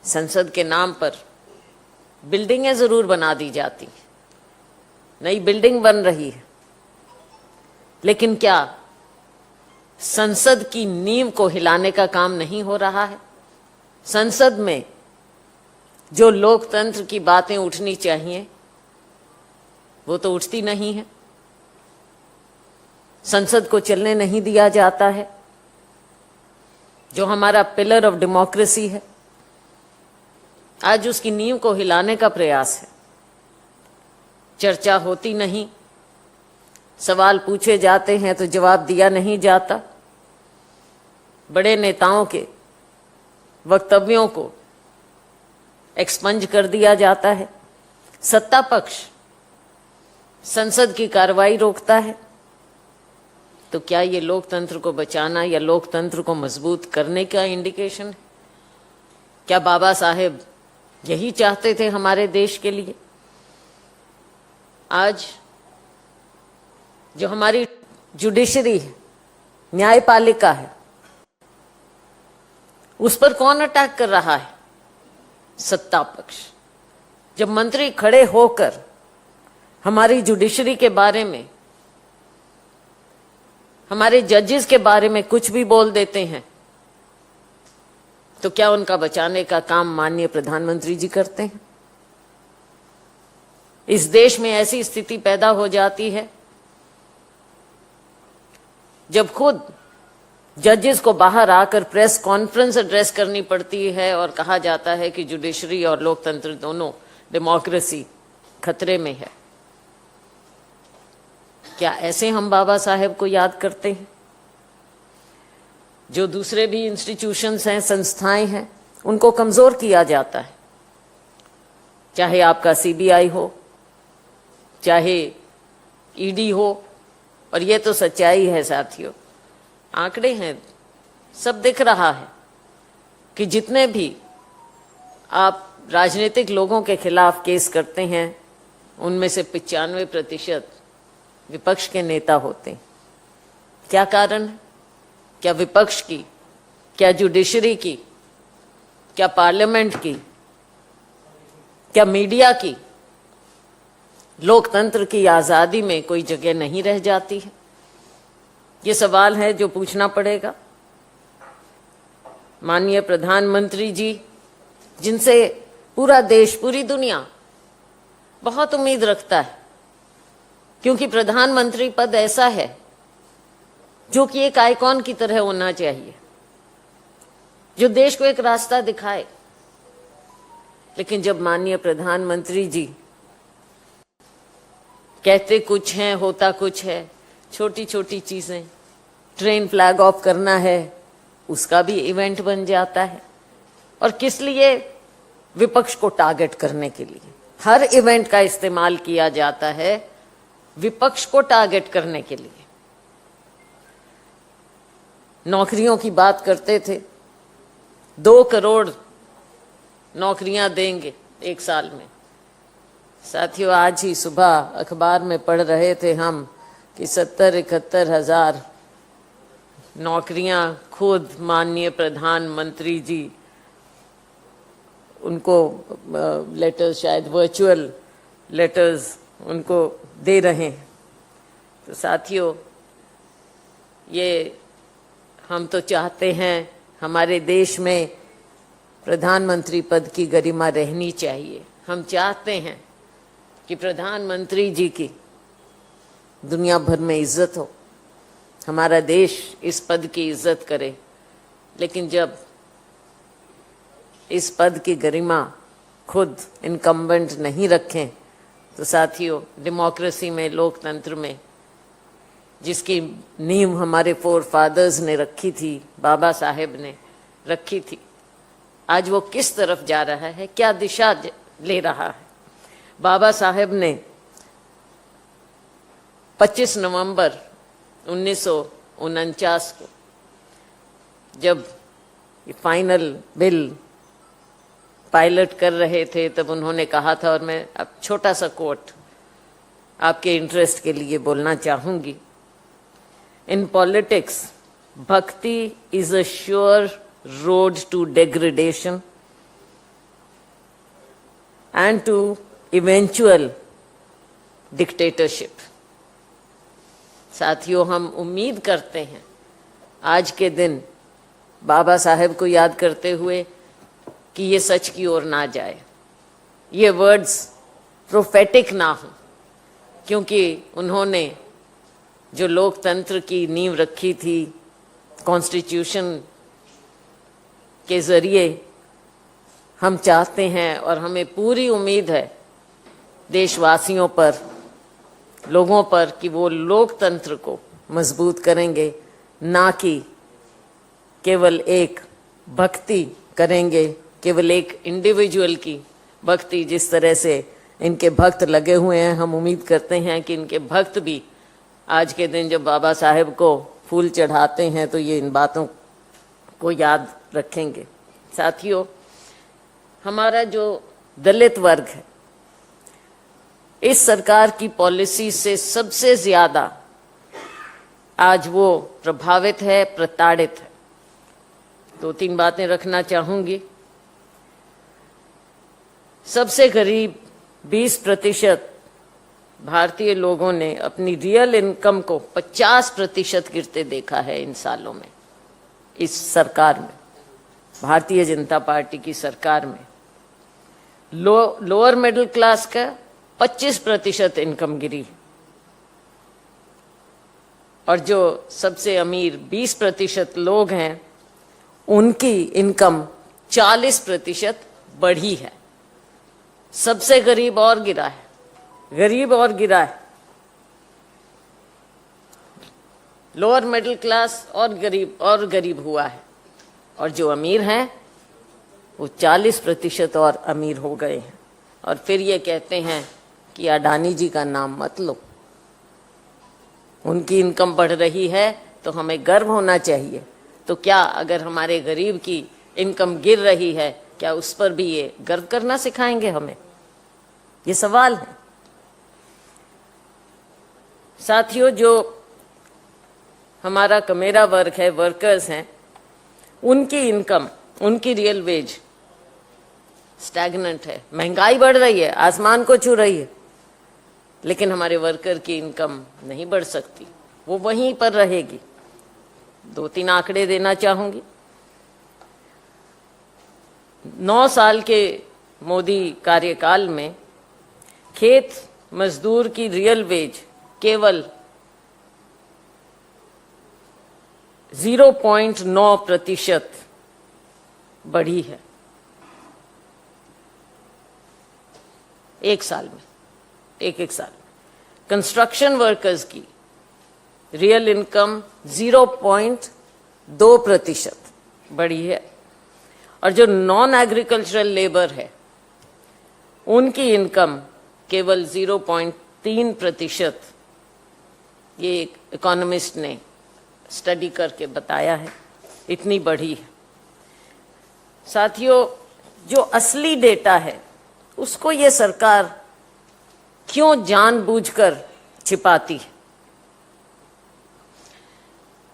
संसद के नाम पर बिल्डिंगें जरूर बना दी जाती, नई बिल्डिंग बन रही है, लेकिन क्या संसद की नींव को हिलाने का काम नहीं हो रहा है? संसद में जो लोकतंत्र की बातें उठनी चाहिए वो तो उठती नहीं है। संसद को चलने नहीं दिया जाता है, जो हमारा पिलर ऑफ डेमोक्रेसी है। आज उसकी नींव को हिलाने का प्रयास है। चर्चा होती नहीं, सवाल पूछे जाते हैं तो जवाब दिया नहीं जाता। बड़े नेताओं के वक्तव्यों को एक्सपंज कर दिया जाता है। सत्ता पक्ष संसद की कार्रवाई रोकता है। तो क्या ये लोकतंत्र को बचाना या लोकतंत्र को मजबूत करने का इंडिकेशन है? क्या बाबा साहेब यही चाहते थे हमारे देश के लिए? आज जो हमारी जुडिशरी है, न्यायपालिका है, उस पर कौन अटैक कर रहा है? सत्ता पक्ष। जब मंत्री खड़े होकर हमारी जुडिशरी के बारे में, हमारे जजेस के बारे में कुछ भी बोल देते हैं, तो क्या उनका बचाने का काम माननीय प्रधानमंत्री जी करते हैं? इस देश में ऐसी स्थिति पैदा हो जाती है जब खुद जजेस को बाहर आकर प्रेस कॉन्फ्रेंस एड्रेस करनी पड़ती है और कहा जाता है कि जुडिशरी और लोकतंत्र दोनों, डेमोक्रेसी खतरे में है। क्या ऐसे हम बाबा साहेब को याद करते हैं? जो दूसरे भी इंस्टीट्यूशंस हैं, संस्थाएं हैं, उनको कमजोर किया जाता है। चाहे आपका सीबीआई हो, चाहे ईडी हो, और ये तो सच्चाई है साथियों, आंकड़े हैं, सब दिख रहा है कि जितने भी आप राजनीतिक लोगों के खिलाफ केस करते हैं, उनमें से 95% विपक्ष के नेता होते हैं। क्या कारण है? क्या विपक्ष की, क्या जुडिशरी की, क्या पार्लियामेंट की, क्या मीडिया की, लोकतंत्र की आजादी में कोई जगह नहीं रह जाती है? ये सवाल है जो पूछना पड़ेगा। माननीय प्रधानमंत्री जी, जिनसे पूरा देश, पूरी दुनिया बहुत उम्मीद रखता है, क्योंकि प्रधानमंत्री पद ऐसा है जो कि एक आइकॉन की तरह होना चाहिए, जो देश को एक रास्ता दिखाए। लेकिन जब माननीय प्रधानमंत्री जी कहते कुछ हैं, होता कुछ है, छोटी छोटी चीजें, ट्रेन फ्लैग ऑफ करना है, उसका भी इवेंट बन जाता है। और किस लिए? विपक्ष को टारगेट करने के लिए हर इवेंट का इस्तेमाल किया जाता है, विपक्ष को टारगेट करने के लिए। नौकरियों की बात करते थे, 2 करोड़ नौकरियां देंगे 1 साल में। साथियों, आज ही सुबह अखबार में पढ़ रहे थे हम कि 70-71 हजार नौकरियां खुद माननीय प्रधानमंत्री जी उनको लेटर्स, शायद वर्चुअल लेटर्स उनको दे रहे हैं। तो साथियों, ये हम तो चाहते हैं हमारे देश में प्रधानमंत्री पद की गरिमा रहनी चाहिए। हम चाहते हैं कि प्रधानमंत्री जी की दुनिया भर में इज्जत हो, हमारा देश इस पद की इज्जत करे। लेकिन जब इस पद की गरिमा खुद इनकम्बेंट नहीं रखें, तो साथियों, डेमोक्रेसी में, लोकतंत्र में जिसकी नींव हमारे फोरफादर्स ने रखी थी, बाबा साहेब ने रखी थी, आज वो किस तरफ जा रहा है, क्या दिशा ले रहा है? बाबा साहेब ने 25 नवंबर 1949 को जब ये फाइनल बिल पायलट कर रहे थे, तब उन्होंने कहा था, और मैं अब छोटा सा कोट आपके इंटरेस्ट के लिए बोलना चाहूंगी। In politics, bhakti is a sure road to degradation and to eventual dictatorship. साथियों, हम उम्मीद करते हैं आज के दिन बाबा साहेब को याद करते हुए कि ये सच की ओर ना जाए, ये वर्ड्स प्रोफेटिक ना हो, क्योंकि उन्होंने जो लोकतंत्र की नींव रखी थी कॉन्स्टिट्यूशन के जरिए, हम चाहते हैं और हमें पूरी उम्मीद है देशवासियों पर, लोगों पर, कि वो लोकतंत्र को मजबूत करेंगे, ना कि केवल एक भक्ति करेंगे, केवल एक इंडिविजुअल की भक्ति। जिस तरह से इनके भक्त लगे हुए हैं, हम उम्मीद करते हैं कि इनके भक्त भी आज के दिन जब बाबा साहेब को फूल चढ़ाते हैं तो ये इन बातों को याद रखेंगे। साथियों, हमारा जो दलित वर्ग है, इस सरकार की पॉलिसी से सबसे ज्यादा आज वो प्रभावित है, प्रताड़ित है। 2-3 बातें रखना चाहूंगी। सबसे करीब 20% भारतीय लोगों ने अपनी रियल इनकम को 50% गिरते देखा है इन सालों में, इस सरकार में, भारतीय जनता पार्टी की सरकार में। लोअर मिडिल क्लास का 25% इनकम गिरी, और जो सबसे अमीर 20% लोग हैं, उनकी इनकम 40% बढ़ी है। सबसे गरीब और गिरा है, गरीब और गिरा है, लोअर मिडिल क्लास और गरीब हुआ है, और जो अमीर हैं वो 40% और अमीर हो गए हैं। और फिर ये कहते हैं कि अडानी जी का नाम मत लो, उनकी इनकम बढ़ रही है तो हमें गर्व होना चाहिए। तो क्या अगर हमारे गरीब की इनकम गिर रही है, क्या उस पर भी ये गर्व करना सिखाएंगे हमें? ये सवाल है। साथियों, जो हमारा कमेरा वर्ग है, वर्कर्स हैं, उनकी इनकम, उनकी रियल वेज स्टैग्नेंट है। महंगाई बढ़ रही है, आसमान को छू रही है, लेकिन हमारे वर्कर की इनकम नहीं बढ़ सकती, वो वहीं पर रहेगी। 2-3 आंकड़े देना चाहूंगी। 9 साल के मोदी कार्यकाल में खेत मजदूर की रियल वेज केवल 0.9% बढ़ी है एक साल में, एक साल। कंस्ट्रक्शन वर्कर्स की रियल इनकम 0.2% बढ़ी है, और जो नॉन एग्रीकल्चरल लेबर है उनकी इनकम केवल 0.3%, ये एक इकोनॉमिस्ट ने स्टडी करके बताया है, इतनी बढ़ी है। साथियों, जो असली डेटा है उसको ये सरकार क्यों जानबूझकर छिपाती है?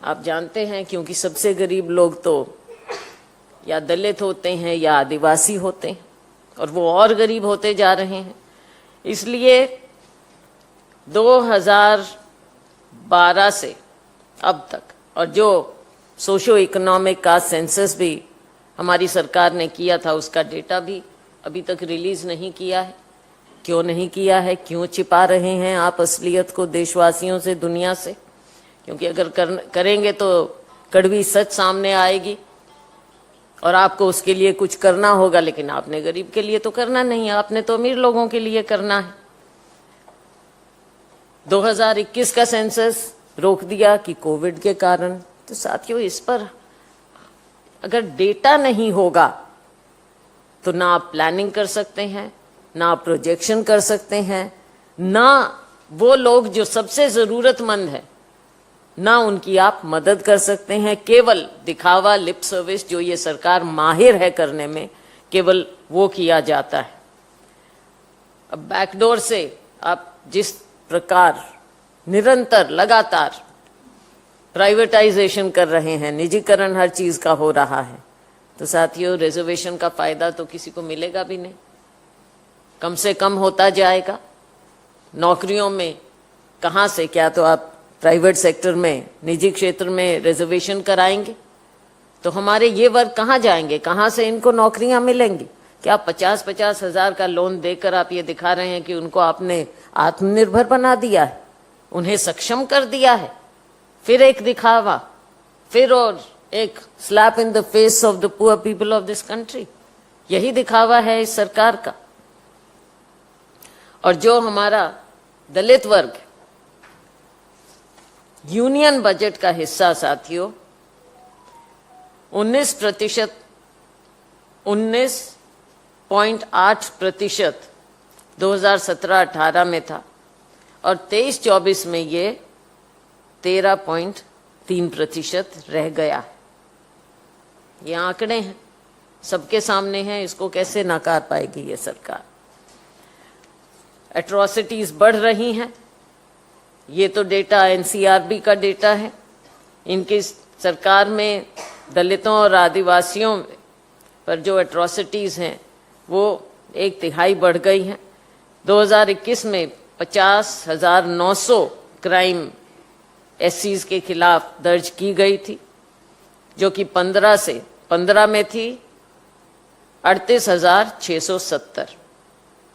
आप जानते हैं, क्योंकि सबसे गरीब लोग तो या दलित होते हैं या आदिवासी होते हैं, और वो और गरीब होते जा रहे हैं। इसलिए 2012 से अब तक, और जो सोशो इकोनॉमिक का सेंसस भी हमारी सरकार ने किया था, उसका डेटा भी अभी तक रिलीज नहीं किया है। क्यों नहीं किया है? क्यों छिपा रहे हैं आप असलियत को देशवासियों से, दुनिया से? क्योंकि अगर करेंगे तो कड़वी सच सामने आएगी और आपको उसके लिए कुछ करना होगा, लेकिन आपने गरीब के लिए तो करना नहीं है, आपने तो अमीर लोगों के लिए करना है। 2021 का सेंसस रोक दिया कि कोविड के कारण। तो साथियों, इस पर अगर डेटा नहीं होगा तो ना आप प्लानिंग कर सकते हैं, ना आप प्रोजेक्शन कर सकते हैं, ना वो लोग जो सबसे जरूरतमंद है, ना उनकी आप मदद कर सकते हैं। केवल दिखावा, लिप सर्विस, जो ये सरकार माहिर है करने में, केवल वो किया जाता है। अब बैकडोर से आप जिस प्रकार निरंतर, लगातार प्राइवेटाइजेशन कर रहे हैं, निजीकरण हर चीज का हो रहा है, तो साथियों, रिजर्वेशन का फायदा तो किसी को मिलेगा भी नहीं। कम से कम होता जाएगा। नौकरियों में कहाँ से, क्या तो आप प्राइवेट सेक्टर में, निजी क्षेत्र में रिजर्वेशन कराएंगे तो हमारे ये वर्ग कहाँ जाएंगे, कहाँ से इनको नौकरियां मिलेंगी? क्या 50-50 हजार का लोन देकर आप ये दिखा रहे हैं कि उनको आपने आत्मनिर्भर बना दिया है, उन्हें सक्षम कर दिया है? फिर एक दिखावा, फिर और एक slap in the face of the poor people of this country. यही दिखावा है इस सरकार का। और जो हमारा दलित वर्ग यूनियन बजट का हिस्सा, साथियों, 19.8% 2017-18 में था और 23-24 में ये 13.3% रह गया। ये आंकड़े हैं, सबके सामने हैं, इसको कैसे नकार पाएगी ये सरकार? एट्रोसिटीज बढ़ रही हैं, ये तो डेटा एनसीआरबी का डेटा है। इनकी सरकार में दलितों और आदिवासियों पर जो एट्रोसिटीज हैं वो 1/3 बढ़ गई हैं। 2021 में 50,900 क्राइम एससीज के खिलाफ दर्ज की गई थी, जो कि 15 में थी 38,670,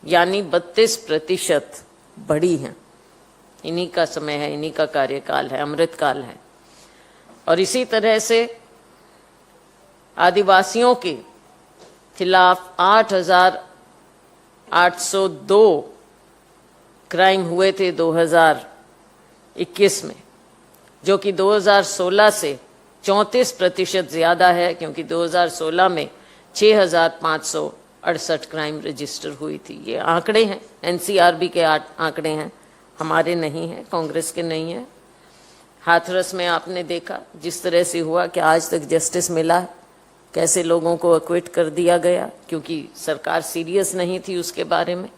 यानी 32% बढ़ी हैं। इन्हीं का समय है, इन्हीं का कार्यकाल है, अमृतकाल है। और इसी तरह से आदिवासियों के खिलाफ 8,802 क्राइम हुए थे 2021 में, जो कि 2016 से 34% ज्यादा है, क्योंकि 2016 में 6,568 क्राइम रजिस्टर हुई थी। ये आंकड़े हैं, एनसीआरबी के आंकड़े हैं, हमारे नहीं हैं, कांग्रेस के नहीं हैं। हाथरस में आपने देखा जिस तरह से हुआ कि आज तक जस्टिस मिला है, कैसे लोगों को एक्विट कर दिया गया क्योंकि सरकार सीरियस नहीं थी उसके बारे में।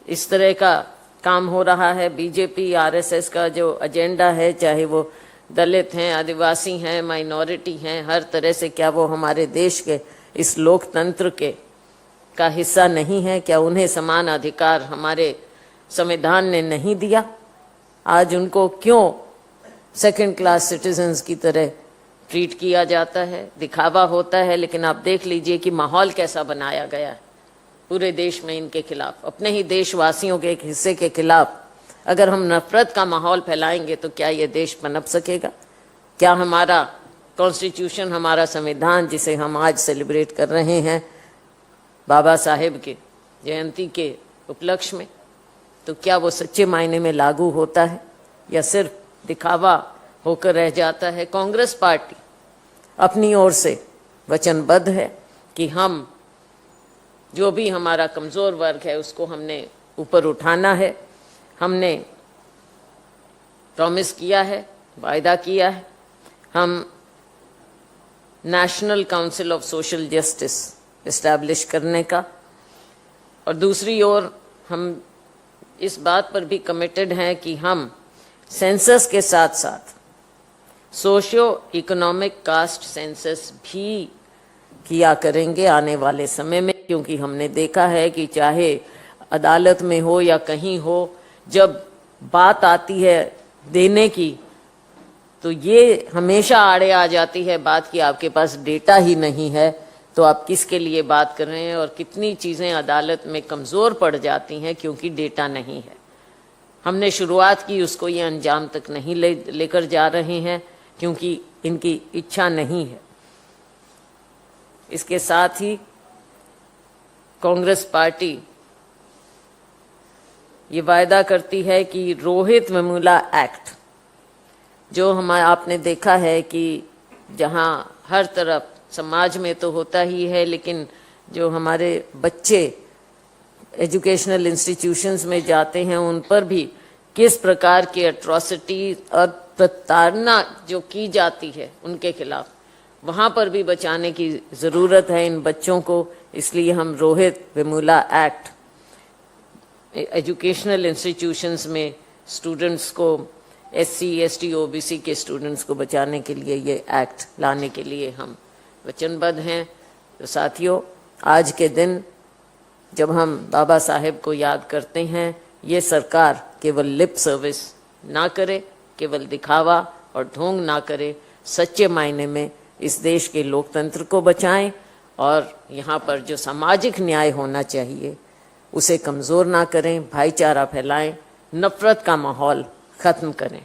इस तरह का काम हो रहा है। बीजेपी आरएसएस का जो एजेंडा है, चाहे वो दलित हैं, आदिवासी हैं, माइनॉरिटी हैं, हर तरह से, क्या वो हमारे देश के इस लोकतंत्र के का हिस्सा नहीं है? क्या उन्हें समान अधिकार हमारे संविधान ने नहीं दिया? आज उनको क्यों सेकंड क्लास सिटीजन्स की तरह ट्रीट किया जाता है? दिखावा होता है, लेकिन आप देख लीजिए कि माहौल कैसा बनाया गया है पूरे देश में इनके खिलाफ। अपने ही देशवासियों के एक हिस्से के खिलाफ अगर हम नफरत का माहौल फैलाएंगे तो क्या ये देश पनप सकेगा? क्या हमारा कॉन्स्टिट्यूशन, हमारा संविधान, जिसे हम आज सेलिब्रेट कर रहे हैं बाबा साहेब के जयंती के उपलक्ष्य में, तो क्या वो सच्चे मायने में लागू होता है या सिर्फ दिखावा होकर रह जाता है? कांग्रेस पार्टी अपनी ओर से वचनबद्ध है कि हम जो भी हमारा कमजोर वर्ग है उसको हमने ऊपर उठाना है। हमने प्रॉमिस किया है, वायदा किया है, हम national council of social justice establish करने का, और दूसरी ओर हम इस बात पर भी कमिटेड हैं कि हम सेंसस के साथ साथ सोशियो इकोनॉमिक कास्ट सेंसस भी किया करेंगे आने वाले समय में, क्योंकि हमने देखा है कि चाहे अदालत में हो या कहीं हो, जब बात आती है देने की तो ये हमेशा आड़े आ जाती है बात कि आपके पास डेटा ही नहीं है तो आप किसके लिए बात कर रहे हैं, और कितनी चीज़ें अदालत में कमज़ोर पड़ जाती हैं क्योंकि डेटा नहीं है। हमने शुरुआत की, उसको ये अंजाम तक नहीं लेकर जा रहे हैं क्योंकि इनकी इच्छा नहीं है। इसके साथ ही कांग्रेस पार्टी ये वायदा करती है कि रोहित वेमुला एक्ट, जो आपने देखा है कि जहां हर तरफ समाज में तो होता ही है, लेकिन जो हमारे बच्चे एजुकेशनल इंस्टीट्यूशंस में जाते हैं उन पर भी किस प्रकार की एट्रोसिटी और प्रताड़ना जो की जाती है उनके खिलाफ, वहाँ पर भी बचाने की ज़रूरत है इन बच्चों को। इसलिए हम Rohit Vemula act educational institutions में स्टूडेंट्स को, SC, ST, OBC के स्टूडेंट्स को बचाने के लिए ये एक्ट लाने के लिए हम वचनबद्ध हैं। तो साथियों, आज के दिन जब हम बाबा साहेब को याद करते हैं, ये सरकार केवल लिप सर्विस ना करे, केवल दिखावा और ढोंग ना करे, सच्चे मायने में इस देश के लोकतंत्र को बचाएं और यहाँ पर जो सामाजिक न्याय होना चाहिए उसे कमज़ोर ना करें, भाईचारा फैलाएं, नफरत का माहौल ख़त्म करें।